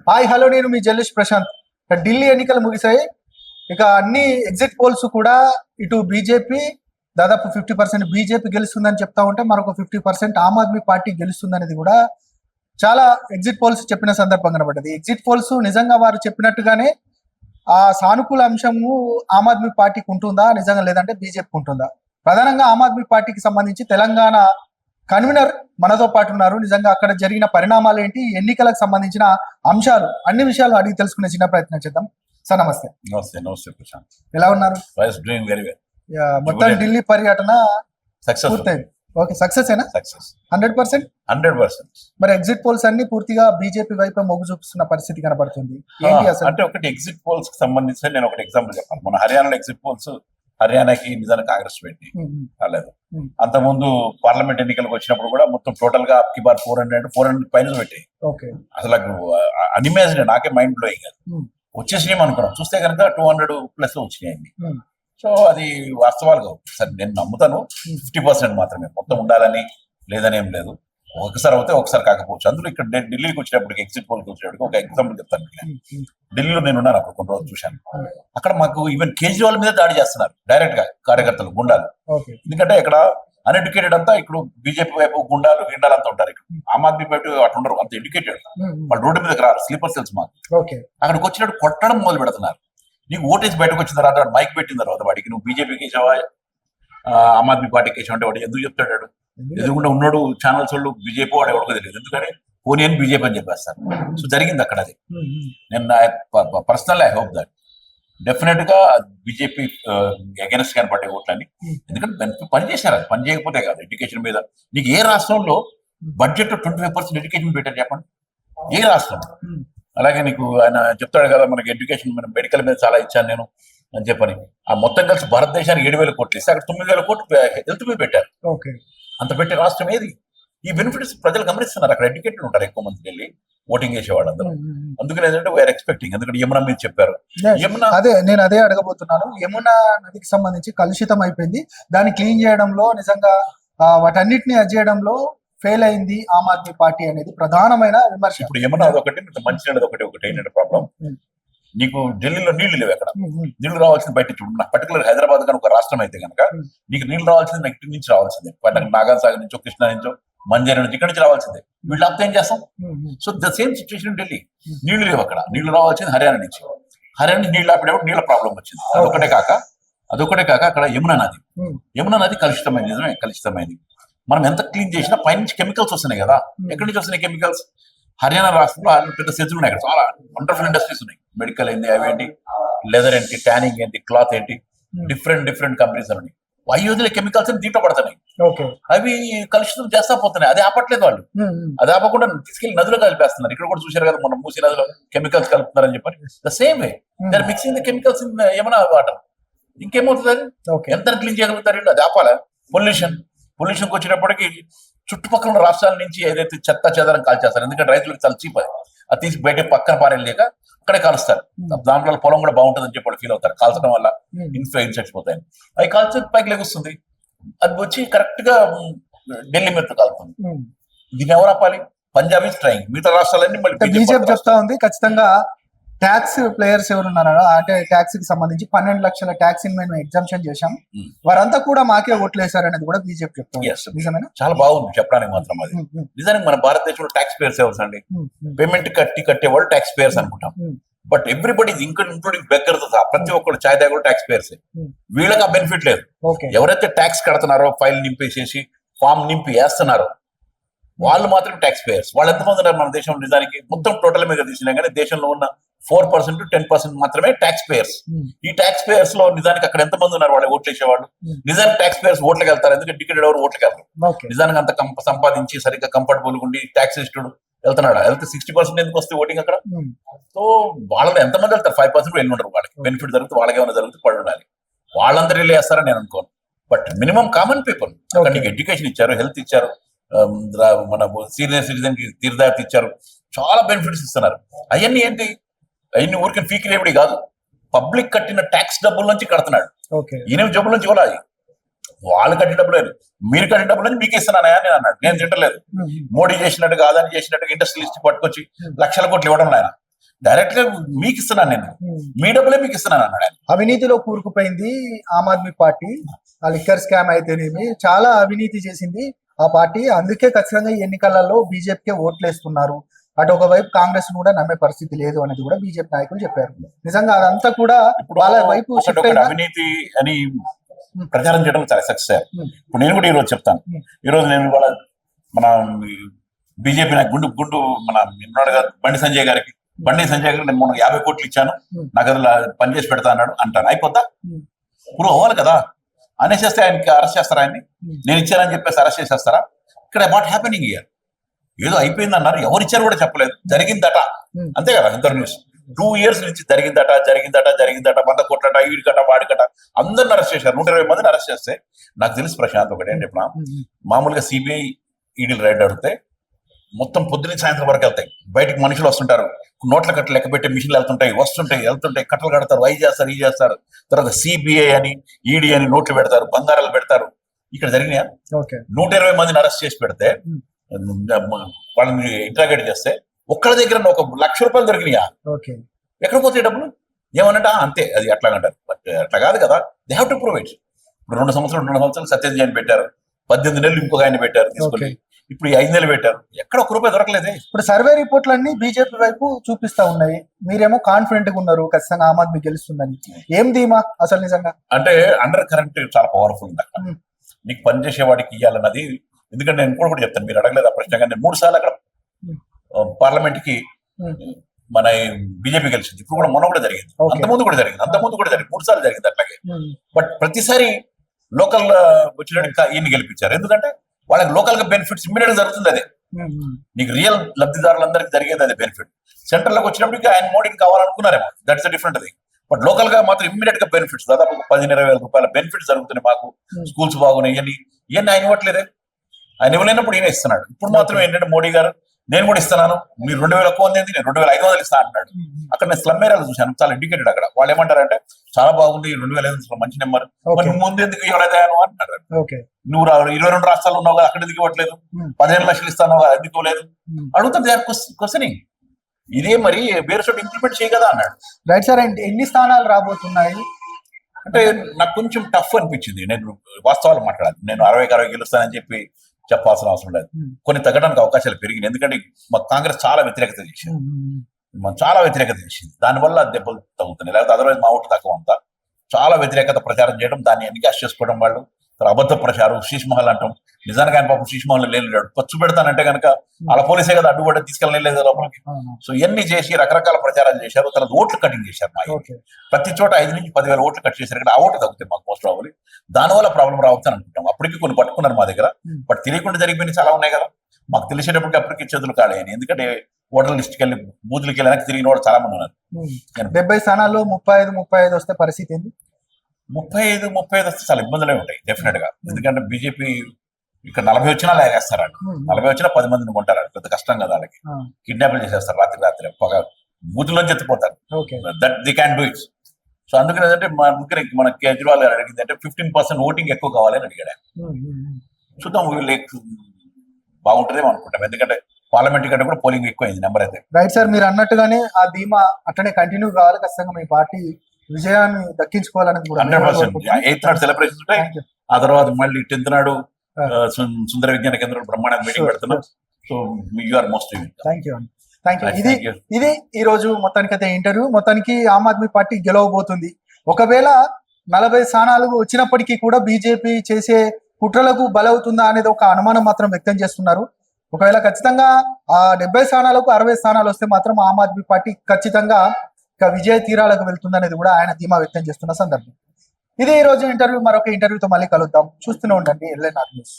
Hi hello నేను మీ జల్లేష్ ప్రశాంత్. ఢిల్లీ ఎన్నికలు ముగిశాయి. ఇక అన్ని ఎగ్జిట్ పోల్స్ కూడా ఇటు బీజేపీ దాదాపు 50% బీజేపీ గెలుస్తుందని చెప్తా ఉంటే మరొక 50% ఆమ్ ఆద్మీ పార్టీ గెలుస్తుందనేది కూడా చాలా ఎగ్జిట్ పోల్స్ చెప్పిన సందర్భం కనబడ్డది. ఎగ్జిట్ పోల్స్ నిజంగా వారు చెప్పినట్టుగానే ఆ సానుకూల అంశము ఆమ్ ఆద్మీ పార్టీకి ఉంటుందా నిజంగా, లేదంటే బీజేపీకి ఉంటుందా? ప్రధానంగా ఆమ్ ఆద్మీ పార్టీకి సంబంధించి తెలంగాణ కన్వీనర్ మనతో పాటు ఉన్నారు. నిజంగా అక్కడ జరిగిన పరిణామాలు ఏంటి, ఎన్నికలకు సంబంధించిన అంశాలు, అన్ని విషయాలు అడిగి తెలుసుకునే చిన్న ప్రయత్నం చేద్దాం. సార్ నమస్తే. నమస్తే ప్రశాంత్. ఎలా ఉన్నారు? Doing very well. మొత్తం ఢిల్లీ పర్యటన సక్సెస్ పూర్తయింది. ఓకే, సక్సెస్ ఏనా? సక్సెస్ 100%. మరి ఎగ్జిట్ పోల్స్ అన్ని పూర్తిగా బీజేపీ వైపు మొగ్గు చూపిస్తున్న పరిస్థితి కనబడుతుంది. ఏంటి అసలు? అంటే ఒకటి ఎగ్జిట్ పోల్స్ కి సంబంధించి నేను ఒకటి ఎగ్జాంపుల్ చెప్పాను. మన హర్యానాలో ఎగ్జిట్ పోల్స్ హర్యానాకి నిజానికి కాంగ్రెస్ పెట్టి రాలేదు. అంతకుముందు పార్లమెంట్ ఎన్నికలకు వచ్చినప్పుడు కూడా మొత్తం టోటల్ గా అప్కి బార్ 400 పైన పెట్టాయి. అసలు అనిమేజిన్, నాకే మైండ్ బ్లోయింగ్. అది వచ్చేసినాయి అనుకున్నాం, చూస్తే కనుక 200+ వచ్చినాయండి. సో అది వాస్తవాలు కావు. సరే నేను నమ్ముతాను 50% మాత్రమే, మొత్తం ఉండాలని లేదని ఏం లేదు. ఒకసారి అవుతే ఒకసారి కాకపోవచ్చు. అందులో ఇక్కడ ఢిల్లీకి వచ్చినప్పటికి ఎగ్జిట్ పోల్కి వచ్చినప్పటికి ఒక ఎగ్జాంపుల్ చెప్తాను. ఢిల్లీలో నేను ఉన్నాను, అప్పుడు కొన్ని రోజులు చూశాను. అక్కడ మాకు ఈవెన్ కేజ్రీవాల్ మీద దాడి చేస్తున్నారు డైరెక్ట్ గా కార్యకర్తలు, గుండాలు. ఎందుకంటే ఇక్కడ అన్ఎడ్యుకేటెడ్ అంతా ఇప్పుడు బీజేపీ వైపు గుండాలు అంతా ఉంటారు. ఇక్కడ ఆమ్ ఆద్మీ వైపు అటు ఉండరు, అంత ఎడ్యుకేటెడ్. వాళ్ళు రోడ్డు మీదకి రారు, స్లీపర్ సెల్స్ మాకు. అక్కడికి వచ్చినట్టు కొట్టడం మొదలు పెడుతున్నారు. నీకు ఓటేసి బయటకు వచ్చిన తర్వాత మైక్ పెట్టిన తర్వాత వాడికి నువ్వు బీజేపీకి వేసావా ఆమ్ ఆద్మీ పార్టీకి వేసావు అంటే వాడు ఎందుకు చెప్తాడు? ఎదుగుండా ఉన్నాడు ఛానల్స్ వాళ్ళు బీజేపీ వాడు ఎవరికో తెలియదు. ఎందుకని పోనీ అని బీజేపీ అని చెప్పేస్తారు. సో జరిగింది అక్కడ అది. నేను personal I hope that definite గా బీజేపీ అగెన్స్ట్ కనపడే ఓట్లని. ఎందుకంటే పని చేశారు, అది పని చేయకపోతే కాదు. ఎడ్యుకేషన్ మీద నీకు ఏ రాష్ట్రంలో బడ్జెట్ 25% ఎడ్యుకేషన్ పెట్టారు చెప్పండి? ఏ రాష్ట్రం? అలాగే నీకు ఆయన చెప్తాడు కదా, మనకి ఎడ్యుకేషన్ మెడికల్ మీద చాలా ఇచ్చాను నేను అని చెప్పని. ఆ మొత్తం కలిసి భారతదేశానికి 7,000 కోట్లు ఇస్తే అక్కడ 9,000 కోట్లు హెల్త్ మీద పెట్టారు. అంత పెట్టే రాష్ట్రం ఏది? ఈ బెనిఫిట్స్ ప్రజలు గమనిస్తున్నారు. అక్కడ ఎడ్యుకేటెడ్ ఉంటారు ఎక్కువ మంది వెళ్ళి ఓటింగ్ చేసేవాడు అందరూ. అందుకని ఏంటంటే వీఆర్ ఎక్స్పెక్టింగ్. ఎందుకంటే యమునా మీద చెప్పారు. యమునా నేను అదే అడగబోతున్నాను. యమునా నదికి సంబంధించి కలుషితం అయిపోయింది, దాన్ని క్లీన్ చేయడంలో నిజంగా వాటన్నిటిని అజేయడంలో ఫెయిల్ అయింది ఆమ్ ఆద్మీ పార్టీ అనేది ప్రధానమైన విమర్శ. ఇప్పుడు యమునా అదొకటి, మంచినీళ్ళది ఒకటి ఏంటంటే ప్రాబ్లం. నీకు ఢిల్లీలో నీళ్లు లేవు. ఎక్కడ నీళ్లు రావాల్సింది బయట చూడు. నాకు పర్టికులర్ హైదరాబాద్ కనుక ఒక రాష్ట్రం అయితే కనుక నీకు నీళ్లు రావాల్సింది ఇటు నుంచి రావాల్సిందే. నాగార్ సాగర్ నుంచో, కృష్ణా నుంచో, మంజేరి నుంచి, ఇక్కడ నుంచి రావాల్సిందే. వీళ్ళు అర్థం ఏం చేస్తాం? So the same situation Delhi. నీళ్లు లేవు అక్కడ. నీళ్లు రావాల్సింది హర్యానా నుంచి. హర్యానా నుంచి నీళ్లు ఆపేటప్పుడు నీళ్ళ ప్రాబ్లం వచ్చింది. అదొకటే కాక అక్కడ యమునా నది కలుషితమైంది. నిజమే, కలుషితమైంది. మనం ఎంత క్లీన్ చేసినా పైనుంచి కెమికల్స్ వస్తున్నాయి కదా. ఎక్కడి నుంచి వస్తున్నాయి కెమికల్స్? హర్యానా రాష్ట్రంలో పెద్ద సెజులు ఉన్నాయి. అక్కడ చాలా వండర్ఫుల్ ఇండస్ట్రీస్ ఉన్నాయి. మెడికల్ ఏంటి, అవేంటి, లెదర్ ఏంటి, ట్యానింగ్ ఏంటి, క్లాత్ ఏంటి, డిఫరెంట్ కంపెనీస్ ఉన్నాయి. అయోధ్యలో కెమికల్స్ దీంట్లో పడుతున్నాయి. అవి కలుషితం చేస్తా పోతున్నాయి. అది ఆపట్లేదు వాళ్ళు. అది ఆపకుండా తీసుకెళ్లి నదిలో కలిపేస్తున్నారు. ఇక్కడ కూడా చూశారు కదా, మన మూసీ నదిలో కెమికల్స్ కలుపుతున్నారని చెప్పి. The same way they are mixing the chemicals in Yamuna water. ఇంకేమవుతుంది? అది ఎంత క్లీన్ చేయగలుగుతారు? అది ఆపాలి. పొల్యూషన్కి వచ్చినప్పటికీ చుట్టుపక్కల ఉన్న రాష్ట్రాల నుంచి ఏదైతే చెత్త చెదరం కాల్చేస్తారు. ఎందుకంటే రైతులకు చాలా చీప్ అది తీసి బయట పక్కన పారేయలేక అక్కడే కాలుస్తారు. దాంట్లో పొలం కూడా బాగుంటుందని చెప్పి వాళ్ళు ఫీల్ అవుతారు. కాల్చడం వల్ల ఇన్సెక్ట్స్ పోతాయి. అవి కాల్చే పైకి లెగుస్తుంది. అది వచ్చి కరెక్ట్ గా ఢిల్లీ మీద కాలుతుంది. దీన్ని ఎవరు ఆపాలి? Punjab is trying. మిగతా రాష్ట్రాలన్నీ మళ్ళీ బీజేపీ చెప్తా ఉంది ఖచ్చితంగా ట్యాక్స్ ప్లేయర్స్ ఎవరు ఉన్నారో, అంటే ట్యాక్స్ కి సంబంధించి 12 లక్షల ట్యాక్స్ మేము ఎగ్జామ్షన్ చేశాం, వారంతా కూడా మాకే ఓట్లు వేశారు అనేది కూడా బీజేపీ చెప్తాం. చాలా బాగుంది చెప్పడానికి మాత్రం. అది నిజానికి మన భారతదేశంలో ట్యాక్స్ పేయర్స్ ఎవరు అండి? పేమెంట్ కట్టేవాళ్ళు ట్యాక్స్ పేయర్స్ అనుకుంటాం. బట్ ఎవ్రీబడి ఇంక్లూడింగ్ బెగ్గర్స్, ప్రతి ఒక్కరు చాయ్ తాగే ట్యాక్స్ పేయర్స్. వీళ్ళకి ఆ బెనిఫిట్ లేదు. ఎవరైతే ట్యాక్స్ కడుతున్నారో, ఫైల్ నింపేసేసి ఫామ్ నింపి వేస్తున్నారో వాళ్ళు మాత్రం ట్యాక్స్ పేయర్స్. వాళ్ళు ఎంతమంది ఉన్నారు మన దేశంలో? నిజానికి మొత్తం టోటల్ మీద తీసినా కానీ దేశంలో ఉన్న 4% to 10% మాత్రమే ట్యాక్స్ పేయర్స్. ఈ ట్యాక్స్ పేయర్స్ లో నిజానికి అక్కడ ఎంతమంది ఉన్నారు వాళ్ళు ఓట్లు వేసేవాళ్ళు? నిజానికి ట్యాక్స్ పేయర్స్ ఓట్లకి వెళ్తారు. ఎందుకంటే టికెట్ ఎవరు ఓట్లకి వెళ్తారు? నిజానికి అంత సంపాదించి సరిగ్గా కంఫర్టబుల్ ఉండి ట్యాక్స్ ఇస్తాడు వెళ్తున్నాడు. వెళ్తే 60% ఎందుకు వస్తే ఓటింగ్ అక్కడ? సో వాళ్ళలో ఎంతమంది వెళ్తారు? 5% వెళ్ళి ఉండరు. వాళ్ళకి బెనిఫిట్ జరుగుతుంది, వాళ్ళకి ఏమైనా జరుగుతుంది, పడి ఉండాలి. వాళ్ళందరూ వెళ్ళి వేస్తారని నేను అనుకోను. బట్ మినిమం కామన్ పీపుల్, అక్కడ నీకు ఎడ్యుకేషన్ ఇచ్చారు, హెల్త్ ఇచ్చారు, మన సీనియర్ సిటిజన్ కి తీర్థయాత్ర ఇచ్చారు, చాలా బెనిఫిట్స్ ఇస్తున్నారు. అవన్నీ ఏంటి? అవన్నీ ఊరికి ఫీకి లేబడి కాదు, పబ్లిక్ కట్టిన ట్యాక్స్ డబ్బుల నుంచి కడుతున్నాడు. ఈయన జబ్బుల నుంచి ఇవ్వాలి. వాళ్ళు కట్టిన డబ్బులు లేదు, మీరు కట్టిన డబ్బులు నుంచి మీకు ఇస్తున్నానయా నేను అన్నాడు. నేను తింటలేదు. మోడీ చేసినట్టుగా, అదాని చేసినట్టుగా ఇండస్ట్రియలిస్ట్ పట్టుకొచ్చి లక్షల కోట్లు ఇవ్వడం ఆయన. డైరెక్ట్ గా మీకు ఇస్తున్నాను నేను, మీ డబ్బులే మీకు ఇస్తున్నాను అన్నాడు ఆయన. అవినీతిలో కూరుకుపోయింది ఆమ్ ఆద్మీ పార్టీ. ఆ లిక్కర్ స్కామ్ అయితేనేమి చాలా అవినీతి చేసింది ఆ పార్టీ. అందుకే ఖచ్చితంగా ఈ ఎన్నికలలో బీజేపీకే ఓట్లు వేస్తున్నారు. అటు ఒకవైపు కాంగ్రెస్ కూడా నమ్మే పరిస్థితి లేదు అనేది కూడా బీజేపీ నాయకులు చెప్పారు. నిజంగా అదంతా కూడా వాళ్ళ వైపు shift ఒకటి అయిందా? అవినీతి అని ప్రచారం చేయడం చాలా సక్సెస్ అయ్యారు. ఇప్పుడు నేను కూడా ఈరోజు చెప్తాను, ఈరోజు నేను ఇవాళ మన బీజేపీ నాకు గుండు మన ఉన్నాడుగా బండి సంజయ్ గారికి నేను మొన్న 50 కోట్లు ఇచ్చాను, నాకు అది పని చేసి పెడతా అన్నాడు అంటాను. అయిపోతా ఇప్పుడు అవ్వాలి కదా, అనేసేస్తే ఆయనకి అరెస్ట్ చేస్తారా? ఆయన్ని నేను ఇచ్చానని చెప్పేసి అరెస్ట్ చేసేస్తారా? ఇక్కడ వాట్ హ్యాపెనింగ్ ఇయర్, ఏదో అయిపోయింది అన్నారు, ఎవరు ఇచ్చారు కూడా చెప్పలేదు, జరిగిందట అంతే కదా. ఇంటర్ న్యూస్ 2 years నుంచి జరిగిందట 100 కోట్లట, వీడికట వాడికట అందరిని అరెస్ట్ చేశారు. 120 మందిని అరెస్ట్ చేస్తే నాకు తెలుసు ప్రశాంత్ ఒకటి ఏంటి, ఇప్పుడు మామూలుగా సిబిఐ ఈడీలు రైడ్ అడిగితే మొత్తం పొద్దున్న సాయంత్రం వరకు వెళ్తాయి, బయటకు మనుషులు వస్తుంటారు, నోట్ల కట్టలు లెక్క పెట్టే మిషన్లు వెళ్తుంటాయి, కట్టలు కడతారు, ఈ చేస్తారు. తర్వాత సిబిఐ అని ఈడీ అని నోట్లు పెడతారు, బంగారాలు పెడతారు. ఇక్కడ జరిగినాయా? 120 మందిని అరెస్ట్ చేసి పెడితే వాళ్ళని ఇంట్రాగేట్ చేస్తే ఒక్కళ్ళ దగ్గర ₹1,00,000 దొరికినాయా? ఎక్కడ పోతాయి డబ్బులు? ఏమన్నట అంతే, అది అట్లాగంటారు. బట్ అట్లా కాదు కదా, they have to prove it. ఇప్పుడు 2 సంవత్సరాలు సత్యజయన్ పెట్టారు, 18 నెలలు ఇంకొక ఆయన పెట్టారు తీసుకొని, ఇప్పుడు 5 నెలలు పెట్టారు, ఎక్కడ ₹1 దొరకలేదే. ఇప్పుడు సర్వే రిపోర్ట్లన్నీ బీజేపీ వైపు చూపిస్తా ఉన్నాయి, మీరేమో కాన్ఫిడెంట్ గా ఉన్నారు ఖచ్చితంగా ఆమ్ ఆద్మీ గెలుస్తుందని. ఏం ధీమా అసలు నిజంగా? అంటే అండర్ కరెంట్ చాలా పవర్ఫుల్ ఉంది అక్కడ, నీకు పనిచేసేవాడికి ఇవ్వాలన్నది. ఎందుకంటే నేను కూడా చెప్తాను, మీరు అడగలేదు ఆ ప్రశ్న, నేను 3 సార్లు అక్కడ పార్లమెంట్ కి మన బీజేపీ గెలిచింది. ఇప్పుడు కూడా మొన్న కూడా జరిగింది, అంతకుముందు కూడా జరిగింది 3 సార్లు జరిగింది అట్లాగే. బట్ ప్రతిసారి లోకల్ వచ్చినట్టు ఈయన గెలిపించారు. ఎందుకంటే వాళ్ళకి లోకల్ గా బెనిఫిట్స్ ఇమ్మీడియట్ గా జరుగుతుంది. అదే నీకు రియల్ లబ్ధిదారులందరికీ జరిగేది అదే బెనిఫిట్. సెంట్రల్ లోకి వచ్చినప్పటికీ ఆయన మోడీకి కావాలనుకున్నారేమో, దట్స్ డిఫరెంట్ అది. బట్ లోకల్ గా మాత్రం ఇమ్మీడియట్ గా బెనిఫిట్స్, దాదాపు 15-20 వేల రూపాయల బెనిఫిట్స్ జరుగుతున్నాయి మాకు, స్కూల్స్ బాగున్నాయి, ఇవన్నీ ఆయన ఇవ్వట్లేదే. ఆయన ఇవ్వలేనప్పుడు ఈయన ఇస్తున్నాడు. ఇప్పుడు మాత్రం ఏంటంటే మోడీ గారు నేను కూడా ఇస్తున్నాను, మీరు 2,000 ఎక్కువ ఉంది, నేను 2,500 ఇస్తా అంటున్నాడు. అక్కడ నేను స్లమ్ ఏరియాలు చూశాను, చాలా ఎడ్యుకేటెడ్. అక్కడ వాళ్ళు ఏమంటారంటే చాలా బాగుంది, 2,500 మంచి నెంబర్, నువ్వు ముందు ఎందుకు ఇవ్వలేదా అంటున్నాడు. నువ్వు 22 రాష్ట్రాలు ఉన్నావు కదా, అక్కడ ఎందుకు ఇవ్వట్లేదు? 15 లక్షలు ఇస్తాను కదా, ఎందుకు ఇవ్వలేదు అడుగుతారు. They are questioning. ఇదే మరి వేరే చోట ఇంప్లిమెంట్ చేయగదా అన్నాడు. రైట్ సార్, ఎన్ని స్థానాలు రాబోతున్నాయి అంటే నాకు కొంచెం టఫ్ అనిపించింది. నేను వాస్తవాలు మాట్లాడాలి, నేను 60 గెలుస్తానని చెప్పాల్సిన అవసరం లేదు. కొన్ని తగ్గడానికి అవకాశాలు పెరిగినాయి, ఎందుకంటే మా కాంగ్రెస్ చాలా వ్యతిరేకత చేసింది, దానివల్ల దెబ్బలు తగ్గుతున్నాయి. లేకపోతే అదర్వైజ్ మా ఓటు తక్కువ అంతా చాలా వ్యతిరేకత ప్రచారం చేయడం, దాన్ని ఎన్నికాష్ చేసుకోవడం, వాళ్ళు అబద్ధ ప్రచారం, శీష్ మహల్ అంటాం. నిజానికి ఆయన పాపం శీష్ మహల్ లేడు, పచ్చు పెడతానంటే కనుక వాళ్ళ పోలీసే కదా అడ్డుపడి తీసుకెళ్ళలేదు లోపలికి. సో ఇవన్నీ చేసి రకరకాల ప్రచారాలు చేశారు. తర్వాత ఓట్లు కటింగ్ చేశారు. ప్రతి చోట 5 నుంచి 10,000 ఓట్లు కట్ చేశారు. ఇక్కడ ఆ ఓట్లు తగ్గుతాయి మాకు మోస్ట్ ప్రాబ్లీ, దానివల్ల ప్రాబ్లం రావచ్చు అనుకుంటాం. అప్పటికి కొన్ని పట్టుకున్నారు మా దగ్గర, బట్ తెలియకుండా జరిగిపోయిన చాలా ఉన్నాయి కదా. మాకు తెలిసేటప్పటికి అప్పటికి చేతులు కాలేయని, ఎందుకంటే ఓటర్ లిస్ట్కి వెళ్ళి బూత్లకి వెళ్ళడానికి తిరిగిన వాళ్ళు చాలా మంది ఉన్నారు. 70 స్థానాల్లో 35 వస్తే పరిస్థితి ఏంది? 35 వస్తే చాలా ఇబ్బందులే ఉంటాయి డెఫినెట్ గా. ఎందుకంటే బీజేపీ ఇక్కడ 40 వచ్చినా లాగేస్తారు, 40 వచ్చినా 10 మందిని కొంటారు. పెద్ద కష్టం కదా వాళ్ళకి, కిడ్నాప్లు చేసేస్తారు రాత్రి పొగ బూత్లోంచి ఎత్తిపోతారు. That they can do it. So అందుకని ఏంటంటే మన కేజ్రీవాల్ గారు అడిగింది అంటే 15% ఓటింగ్ ఎక్కువ కావాలని అడిగాడు. చూద్దాం, బాగుంటుందేమో అనుకుంటాం, ఎందుకంటే పార్లమెంట్ కంటే కూడా పోలింగ్ ఎక్కువ అయింది నెంబర్ అయితే. రైట్ సార్, మీరు అన్నట్టుగానే ఆ ధీమా అట్లనే కంటిన్యూ కావాలి, ఖచ్చితంగా మీ పార్టీ విజయాన్ని దక్కించుకోవాలని 100%. 8th నాడు సెలబ్రేషన్స్ ఉంటాయి, ఆ తర్వాత మళ్ళీ 10th నాడు సుందర విజ్ఞాన కేంద్రంలో బ్రహ్మాండ మీటింగ్ పెడుతున్నాం. So you are most thank you. ఇది ఈ రోజు మొత్తానికైతే ఇంటర్వ్యూ. మొత్తానికి ఆమ్ ఆద్మీ పార్టీ గెలవబోతుంది. ఒకవేళ 40 స్థానాలు వచ్చినప్పటికీ కూడా బీజేపీ చేసే కుట్రలకు బలవుతుందా అనేది ఒక అనుమానం మాత్రం వ్యక్తం చేస్తున్నారు. ఒకవేళ ఖచ్చితంగా ఆ 70 స్థానాలకు 60 స్థానాలు వస్తే మాత్రం ఆమ్ ఆద్మీ పార్టీ ఖచ్చితంగా విజయ తీరాలకు వెళ్తుంది అనేది కూడా ఆయన ధీమా వ్యక్తం చేస్తున్న సందర్భం. ఇదే ఈ రోజు ఇంటర్వ్యూ. మరొక ఇంటర్వ్యూతో మళ్ళీ కలుద్దాం. చూస్తూనే ఉండండి LNR న్యూస్.